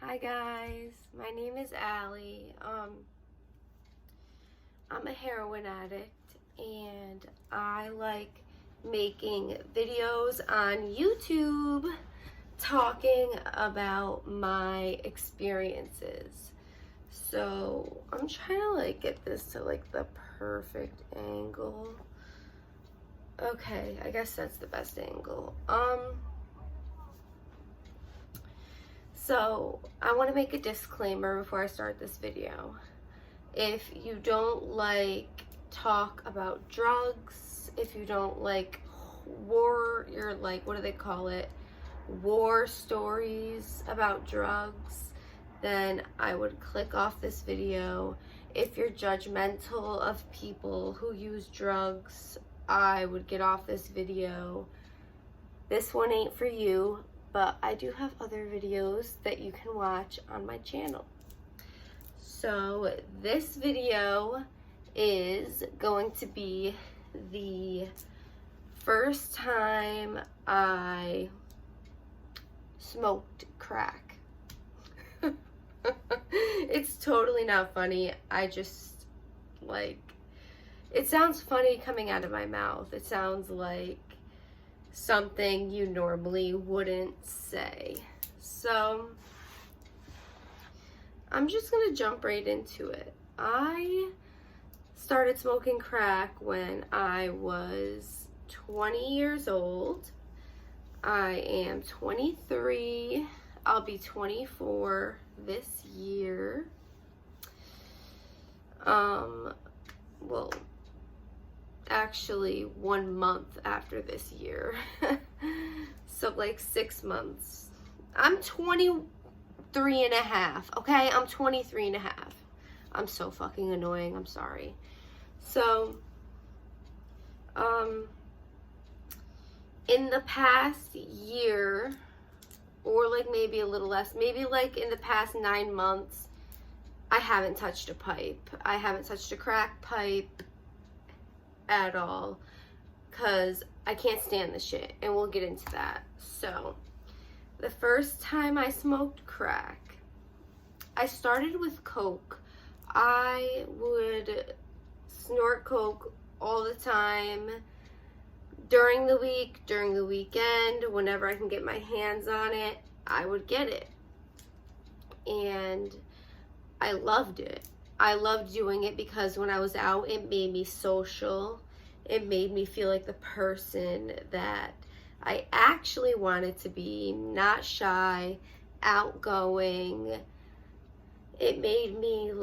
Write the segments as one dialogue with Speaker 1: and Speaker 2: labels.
Speaker 1: Hi guys, my name is Allie. I'm a heroin addict and I like making videos on YouTube talking about my experiences. So I'm trying to get this to the perfect angle. Okay, I guess that's the best angle. So I want to make a disclaimer before I start this video. If you don't like talk about drugs, if you don't like war, what do they call it? War stories about drugs, then I would click off this video. If you're judgmental of people who use drugs, I would get off this video. This one ain't for you, but I do have other videos that you can watch on my channel. So this video is going to be the first time I smoked crack. It's totally not funny. I just it sounds funny coming out of my mouth. It sounds like something you normally wouldn't say. So I'm just gonna jump right into it. I started smoking crack when I was 20 years old. I am 23. I'll be 24 this year. Well, actually 1 month after this year. So 6 months. I'm 23 and a half, okay? I'm 23 and a half. I'm so fucking annoying, I'm sorry. So, in the past year, or maybe a little less, maybe in the past 9 months, I haven't touched a pipe. I haven't touched a crack pipe at all, because I can't stand the shit, and we'll get into that. So the first time I smoked crack, I started with coke. I would snort coke all the time, during the week, during the weekend, whenever I can get my hands on it, I would get it. And I loved it. I loved doing it because when I was out, it made me social. It made me feel like the person that I actually wanted to be, not shy, outgoing. It made me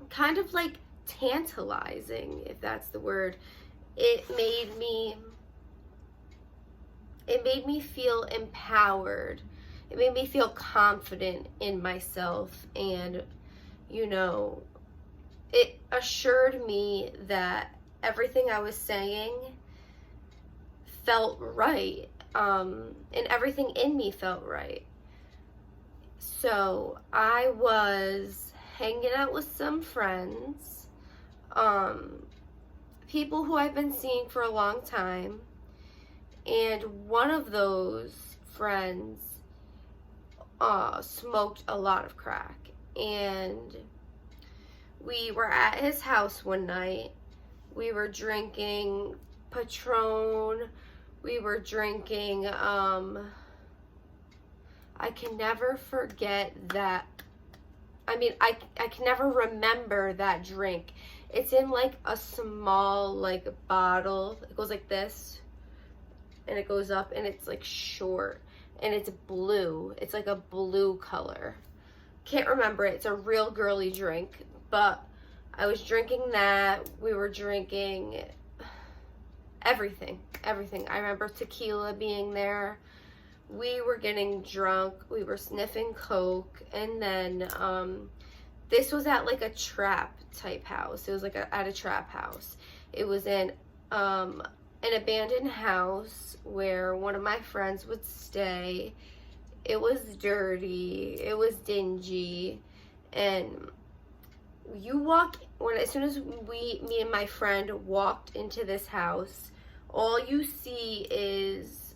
Speaker 1: kind of tantalizing, if that's the word. It made me feel empowered. It made me feel confident in myself, and it assured me that everything I was saying felt right, and everything in me felt right. So I was hanging out with some friends, people who I've been seeing for a long time, and one of those friends smoked a lot of crack, and we were at his house one night. We were drinking Patron. We were drinking, I can never forget that. I can never remember that drink. It's in a small bottle. It goes like this, and it goes up, and it's short, and it's blue. It's a blue color. Can't remember it. It's a real girly drink, but I was drinking that. We were drinking everything. I remember tequila being there. We were getting drunk. We were sniffing coke, and then this was at a trap type house. It was at a trap house. It was in an abandoned house where one of my friends would stay. It was dirty. It was dingy, and as soon as me and my friend walked into this house, all you see is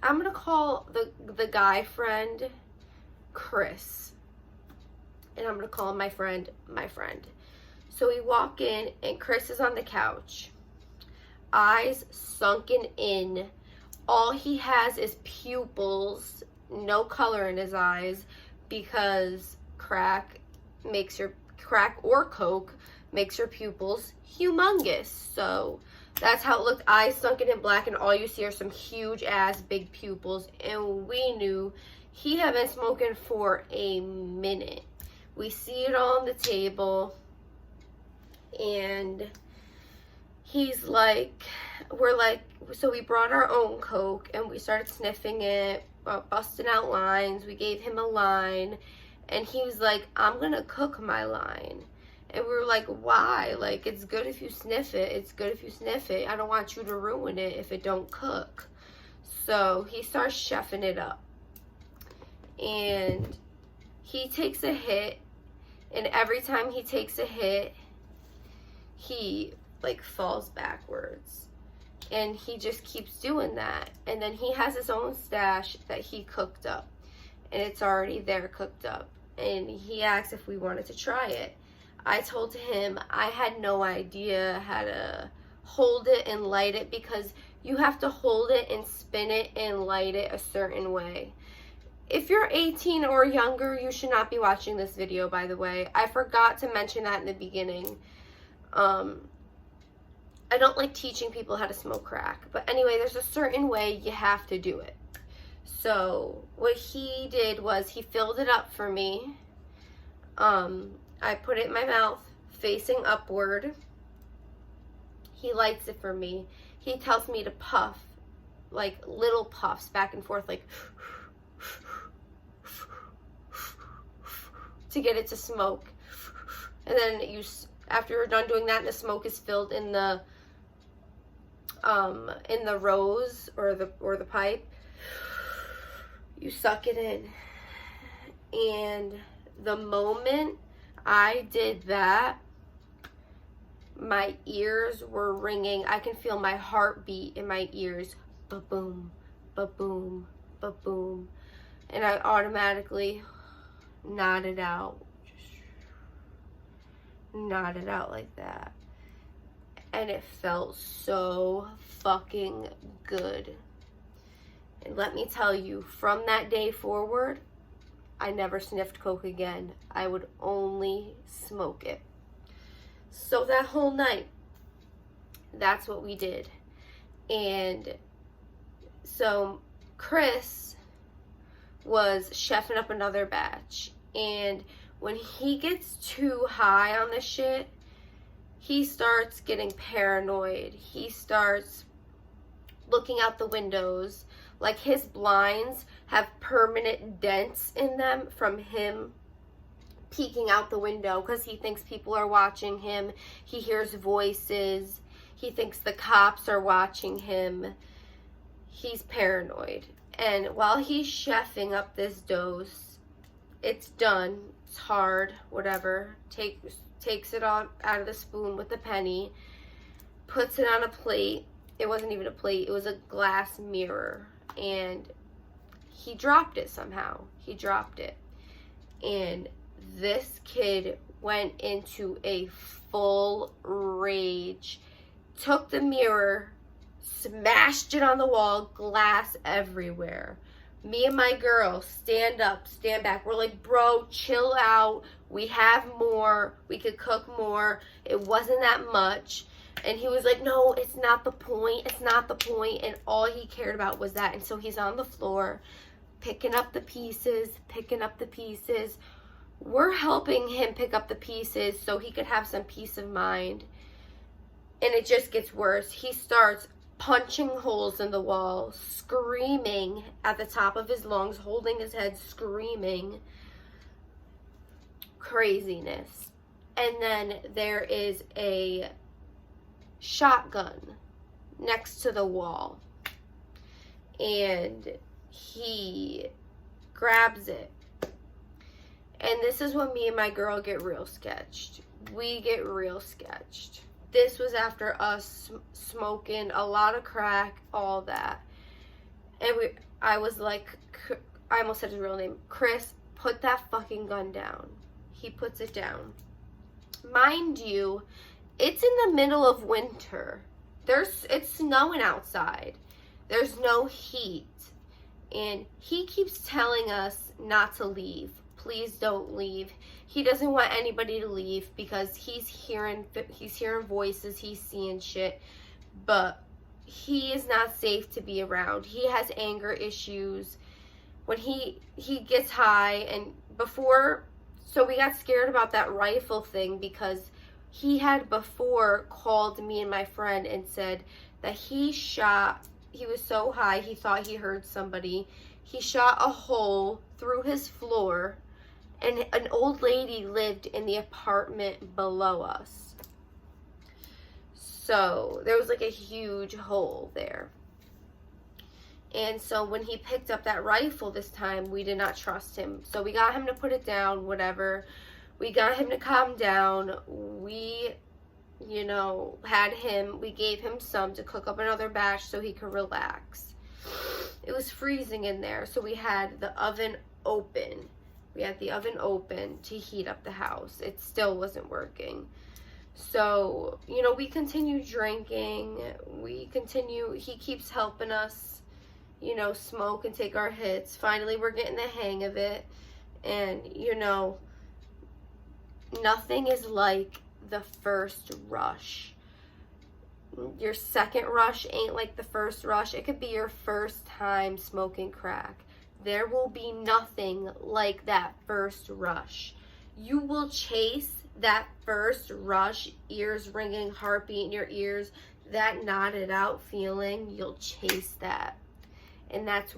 Speaker 1: I'm gonna call the guy friend Chris, and I'm gonna call my friend my friend. So we walk in, and Chris is on the couch, eyes sunken in. All he has is pupils, no color in his eyes, because crack or coke makes your pupils humongous. So that's how it looked, eyes sunken in black, and all you see are some huge ass big pupils. And we knew he had been smoking for a minute. We see it on the table, and he's like, we're like, so we brought our own coke, and we started sniffing it, busting out lines. We gave him a line, and he was like, I'm gonna cook my line. And we were like, why? Like, it's good if you sniff it. It's good if you sniff it. I don't want you to ruin it if it don't cook. So he starts chefing it up, and he takes a hit, and every time he takes a hit, he like falls backwards, and he just keeps doing that. And then he has his own stash that he cooked up, and it's already there cooked up, and he asked if we wanted to try it. I told him I had no idea how to hold it and light it, because you have to hold it and spin it and light it a certain way. If you're 18 or younger, you should not be watching this video, by the way. I forgot to mention that in the beginning. I don't like teaching people how to smoke crack. But anyway, there's a certain way you have to do it. So what he did was he filled it up for me. I put it in my mouth facing upward. He lights it for me. He tells me to puff, like little puffs back and forth, like to get it to smoke. And then after you're done doing that, and the smoke is filled in the rose or the pipe, you suck it in. And the moment I did that, my ears were ringing. I can feel my heartbeat in my ears. Ba-boom, ba-boom, ba-boom. And I automatically nodded out. Nodded out like that. And it felt so fucking good. And let me tell you, from that day forward, I never sniffed coke again. I would only smoke it. So that whole night, that's what we did. And so Chris was chefing up another batch. And when he gets too high on the shit, he starts getting paranoid. He starts looking out the windows. Like, his blinds have permanent dents in them from him peeking out the window, because he thinks people are watching him. He hears voices. He thinks the cops are watching him. He's paranoid. And while he's chefing up this dose, it's done. It's hard, whatever. Takes it all out of the spoon with the penny, puts it on a plate. It wasn't even a plate. It was a glass mirror. And he dropped it somehow. He dropped it. And this kid went into a full rage. Took the mirror, smashed it on the wall, glass everywhere. Me and my girl, stand up, stand back. We're like, bro, chill out. We have more. We could cook more. It wasn't that much. And he was like, no, it's not the point. It's not the point. And all he cared about was that. And so he's on the floor, picking up the pieces, picking up the pieces. We're helping him pick up the pieces so he could have some peace of mind. And it just gets worse. He starts punching holes in the wall, screaming at the top of his lungs, holding his head, screaming. Craziness. And then there is a shotgun next to the wall, and he grabs it. And this is when me and my girl get real sketched. We get real sketched. This was after us smoking a lot of crack, all that. And I was like, I almost said his real name, Chris, put that fucking gun down. He puts it down. Mind you, it's in the middle of winter. It's snowing outside. There's no heat. And he keeps telling us not to leave. Please don't leave. He doesn't want anybody to leave because he's hearing voices, he's seeing shit. But he is not safe to be around. He has anger issues. When he gets high, and before, so we got scared about that rifle thing because he had before called me and my friend and said that he was so high he thought he heard somebody. He shot a hole through his floor, and an old lady lived in the apartment below us. So there was like a huge hole there. And so when he picked up that rifle this time, we did not trust him. So we got him to put it down, whatever. We got him to calm down. We, we gave him some to cook up another batch so he could relax. It was freezing in there, so we had the oven open. We had the oven open to heat up the house. It still wasn't working. So, we continue drinking. He keeps helping us, smoke and take our hits. Finally, we're getting the hang of it. And, nothing is like the first rush. Your second rush ain't like the first rush. It could be your first time smoking crack. There will be nothing like that first rush. You will chase that first rush, ears ringing, heartbeat in your ears, that knotted out feeling, you'll chase that. And that's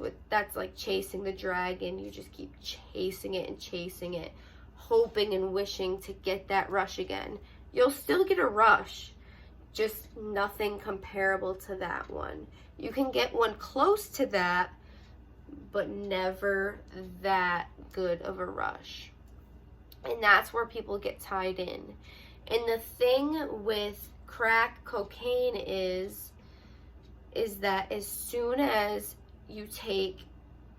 Speaker 1: like chasing the dragon. You just keep chasing it, hoping and wishing to get that rush again. You'll still get a rush, just nothing comparable to that one. You can get one close to that, but never that good of a rush. And that's where people get tied in. And the thing with crack cocaine is that as soon as you take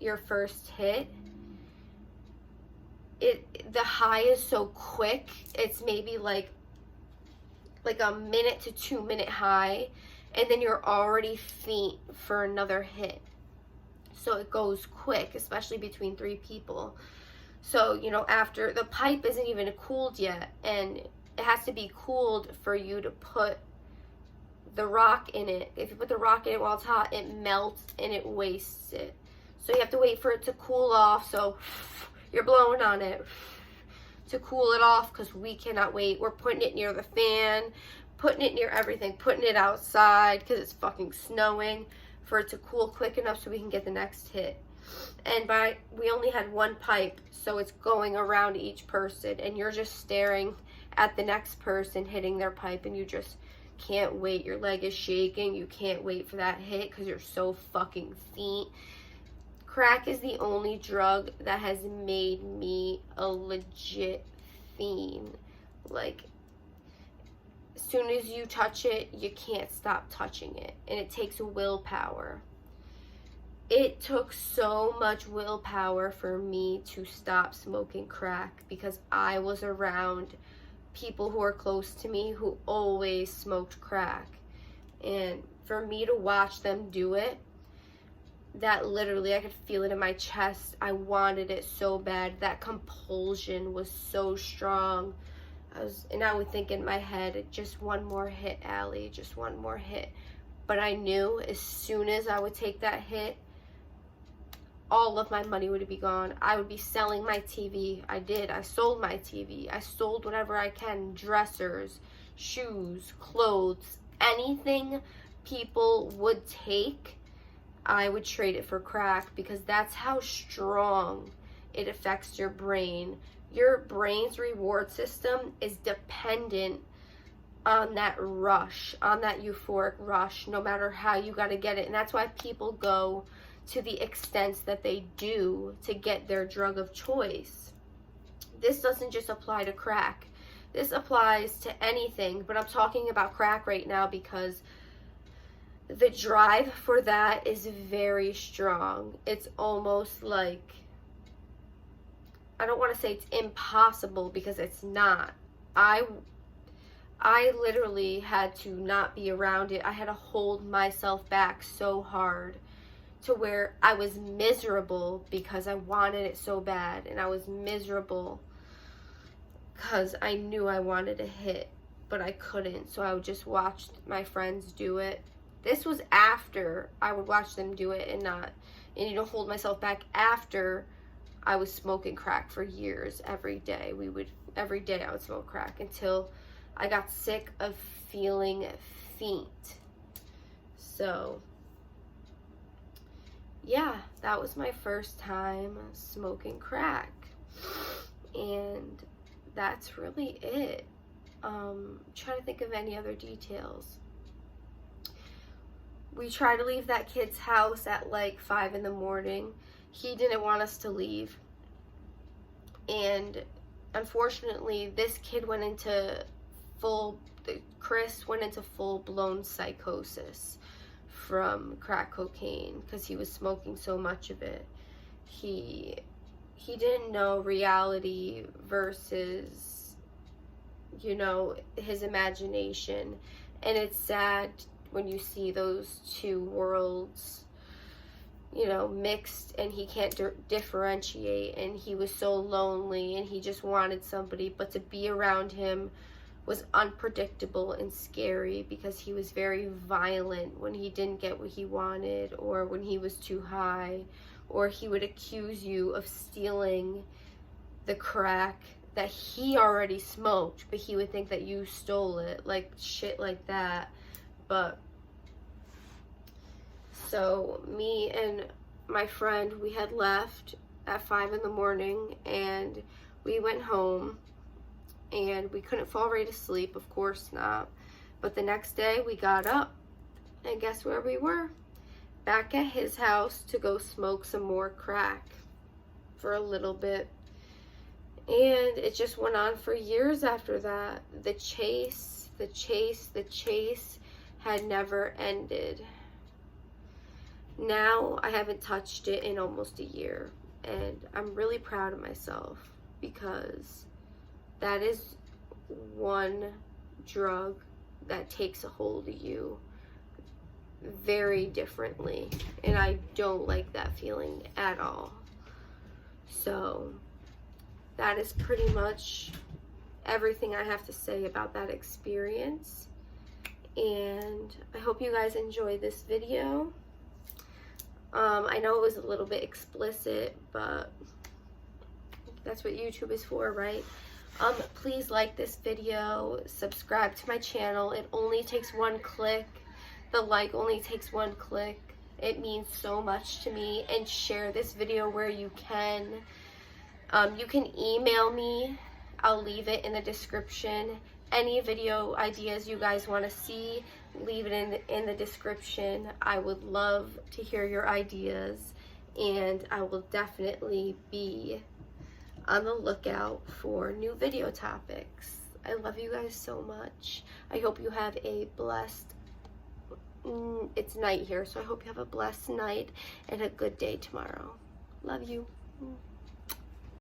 Speaker 1: your first hit, the high is so quick. It's maybe like a minute to 2 minute high, and then you're already faint for another hit. So it goes quick, especially between 3 people. So, after the pipe isn't even cooled yet, and it has to be cooled for you to put the rock in it. If you put the rock in it while it's hot, it melts and it wastes it. So you have to wait for it to cool off. So you're blowing on it to cool it off because we cannot wait. We're putting it near the fan, putting it near everything, putting it outside because it's fucking snowing for it to cool quick enough so we can get the next hit. And we only had 1 pipe, so it's going around each person, and you're just staring at the next person hitting their pipe, and you just can't wait. Your leg is shaking. You can't wait for that hit because you're so fucking faint. Crack is the only drug that has made me a legit fiend. Like, as soon as you touch it, you can't stop touching it. And it takes willpower. It took so much willpower for me to stop smoking crack because I was around people who are close to me who always smoked crack. And for me to watch them do it, that literally, I could feel it in my chest. I wanted it so bad. That compulsion was so strong. And I would think in my head, just one more hit, Allie, just one more hit. But I knew as soon as I would take that hit, all of my money would be gone. I would be selling my TV. I did. I sold my TV. I sold whatever I can. Dressers, shoes, clothes, anything people would take, I would trade it for crack because that's how strong it affects your brain. Your brain's reward system is dependent on that rush, on that euphoric rush, no matter how you got to get it. And that's why people go to the extent that they do to get their drug of choice. This doesn't just apply to crack. This applies to anything, but I'm talking about crack right now because the drive for that is very strong. It's almost like, I don't want to say it's impossible, because it's not. I literally had to not be around it. I had to hold myself back so hard, to where I was miserable because I wanted it so bad, and I was miserable because I knew I wanted to hit, but I couldn't. So I would just watch my friends do it. This was after I would watch them do it and hold myself back, after I was smoking crack for years. Every day I would smoke crack, until I got sick of feeling faint. So yeah, that was my first time smoking crack, and that's really it. Trying to think of any other details. We tried to leave that kid's house at like 5 in the morning. He didn't want us to leave, and unfortunately this kid Chris went into full-blown psychosis from crack cocaine, because he was smoking so much of it. He didn't know reality versus, you know, his imagination. And it's sad when you see those two worlds, you know, mixed, and he can't differentiate, and he was so lonely, and he just wanted somebody, but to be around him was unpredictable and scary, because he was very violent when he didn't get what he wanted, or when he was too high, or he would accuse you of stealing the crack that he already smoked, but he would think that you stole it, like shit like that. But so me and my friend, we had left at 5 in the morning, and we went home, and we couldn't fall right asleep, of course not. But the next day we got up, and guess where we were? Back at his house to go smoke some more crack for a little bit. And it just went on for years after that. The chase had never ended. Now I haven't touched it in almost a year, and I'm really proud of myself, because that is one drug that takes a hold of you very differently, and I don't like that feeling at all. So that is pretty much everything I have to say about that experience, and I hope you guys enjoy this video. I know it was a little bit explicit, but that's what YouTube is for, right? Please like this video, subscribe to my channel. It only takes one click. The like only takes one click. It means so much to me. And share this video where you can. You can email me. I'll leave it in the description. Any video ideas you guys want to see, leave it in the description. I would love to hear your ideas, and I will definitely be on the lookout for new video topics. I love you guys so much. I hope you have a blessed, it's night here, so I hope you have a blessed night and a good day tomorrow. Love you.